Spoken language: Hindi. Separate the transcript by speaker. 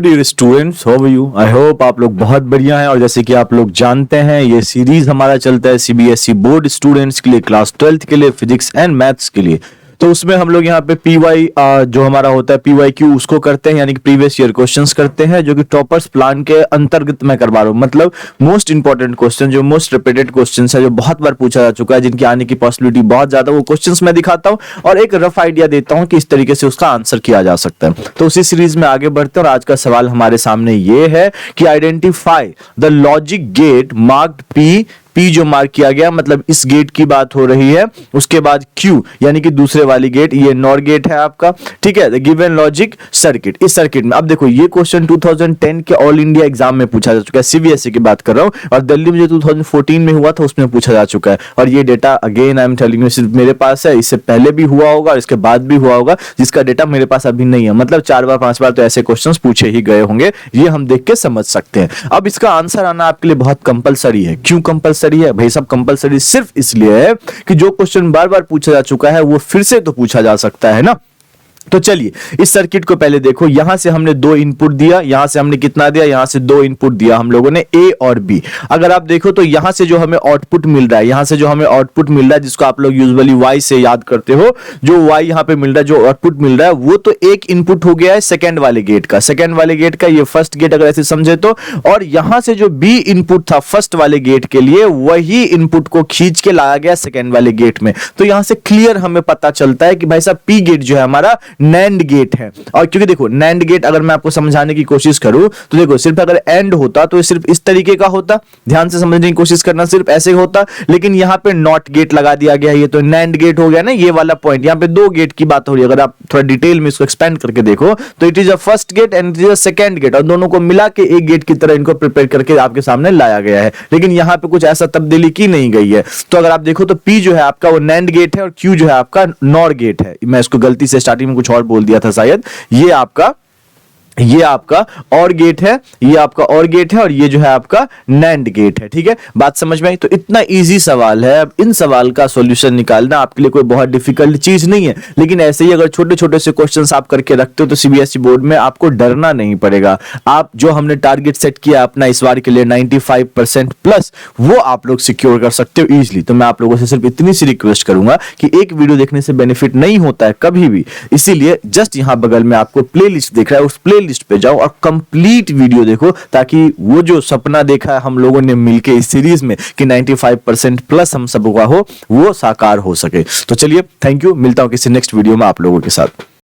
Speaker 1: Dear students, how are you? I hope आप लोग बहुत बढ़िया हैं। और जैसे कि आप लोग जानते हैं, ये सीरीज हमारा चलता है सीबीएसई बोर्ड स्टूडेंट्स के लिए, क्लास 12th के लिए, फिजिक्स एंड मैथ्स के लिए। तो उसमें हम लोग यहाँ पे पीवाई जो हमारा होता है पीवाईक्यू उसको करते हैं, यानी कि प्रीवियस ईयर क्वेश्चंस करते हैं, जो कि टॉपर्स प्लान के अंतर्गत मैं करवा रहा हूँ। मतलब मोस्ट इंपॉर्टेंट क्वेश्चन, जो मोस्ट रिपीटेड क्वेश्चंस है, जो बहुत बार पूछा जा चुका है, जिनके आने की पॉसिबिलिटी बहुत ज्यादा, वो क्वेश्चंस मैं दिखाता हूँ और एक रफ आइडिया देता हूँ कि इस तरीके से उसका आंसर किया जा सकता है। तो उसी सीरीज में आगे बढ़ते हैं और आज का सवाल हमारे सामने ये है कि identify the logic gate marked P जो मार्क किया गया, मतलब इस गेट की बात हो रही है। उसके बाद क्यू यानी कि दूसरे वाली गेट, ये नॉर गेट है आपका, ठीक है। गिवन लॉजिक सर्किट, इस सर्किट में अब देखो ये क्वेश्चन 2010 के ऑल इंडिया एग्जाम में पूछा जा चुका है, सीबीएसई की बात कर रहा हूं, और दिल्ली में जो 2014 में हुआ था उसमें पूछा जा चुका है। और ये data again I am telling you सिर्फ मेरे पास है, इससे पहले भी हुआ होगा और इसके बाद भी हुआ होगा, जिसका डेटा मेरे पास अभी नहीं है। मतलब 4 बार 5 बार तो ऐसे क्वेश्चन पूछे ही गए होंगे, ये हम देख के समझ सकते हैं। अब इसका आंसर आना आपके लिए बहुत कंपलसरी है। क्यों कंपलसरी है भाई साहब? कंपलसरी सिर्फ इसलिए है कि जो क्वेश्चन बार बार पूछा जा चुका है वो फिर से तो पूछा जा सकता है ना। तो चलिए इस सर्किट को पहले देखो। यहां से हमने 2 इनपुट दिया, यहां से हमने कितना दिया, यहां से 2 इनपुट दिया हम लोगों ने, ए और बी। अगर आप देखो तो यहां से जो हमें आउटपुट मिल रहा है, यहां से जो हमें आउटपुट मिल रहा है, जिसको आप लोग यूजुअली वाई से याद करते हो, जो वाई यहां पे मिल रहा है, जो आउटपुट मिल रहा है, वो तो एक इनपुट हो गया है सेकेंड वाले गेट का, सेकेंड वाले गेट का, ये फर्स्ट गेट अगर ऐसे समझे तो। और यहां से जो बी इनपुट था फर्स्ट वाले गेट के लिए, वही इनपुट को खींच के लाया गया सेकेंड वाले गेट में। तो यहां से क्लियर हमें पता चलता है कि भाई साहब पी गेट जो है हमारा नैंड गेट है। और क्योंकि देखो नैंड गेट अगर मैं आपको समझाने की कोशिश करूं तो देखो सिर्फ अगर एंड होता तो सिर्फ इस तरीके का होता, ध्यान से समझने की कोशिश करना, सिर्फ ऐसे होता। लेकिन यहां पे नॉट गेट लगा दिया गया, ये तो नैंड गेट हो गया ना, ये वाला पॉइंट। यहां पे 2 गेट की बात हो रही है। अगर आप थोड़ा डिटेल में इसको एक्सपेंड करके देखो तो it is a first gate and it is a second gate, और दोनों को मिला के एक गेट की तरह इनको प्रिपेयर करके आपके सामने लाया गया है। लेकिन यहां पे कुछ ऐसा तब्दीली की नहीं गई है। तो अगर आप देखो तो पी जो है आपका वो नैंड गेट है और क्यू जो है आपका नॉर गेट है। मैं इसको गलती से स्टार्टिंग में कुछ और बोल दिया था शायद। ये आपका और गेट है, ये आपका और गेट है, और ये जो है आपका नैंड गेट है। ठीक है, बात समझ में आई? तो इतना इजी सवाल है। अब इन सवाल का सॉल्यूशन निकालना आपके लिए कोई बहुत डिफिकल्ट चीज नहीं है। लेकिन ऐसे ही अगर छोटे छोटे से क्वेश्चंस आप करके रखते हो तो सीबीएसई बोर्ड में आपको डरना नहीं पड़ेगा। आप जो हमने टारगेट सेट किया अपना इस बार के लिए 95% प्लस, वो आप लोग सिक्योर कर सकते हो इजिली। तो मैं आप लोगों से सिर्फ इतनी सी रिक्वेस्ट करूंगा कि एक वीडियो देखने से बेनिफिट नहीं होता है कभी भी, इसीलिए जस्ट यहां बगल में आपको प्ले लिस्ट दिख रहा है, उस प्ले लिस्ट पे जाओ और कंप्लीट वीडियो देखो, ताकि वो जो सपना देखा है हम लोगों ने मिलके इस सीरीज में कि 95% प्लस हम सबका हो, वो साकार हो सके। तो चलिए, थैंक यू, मिलता हूं किसी नेक्स्ट वीडियो में आप लोगों के साथ।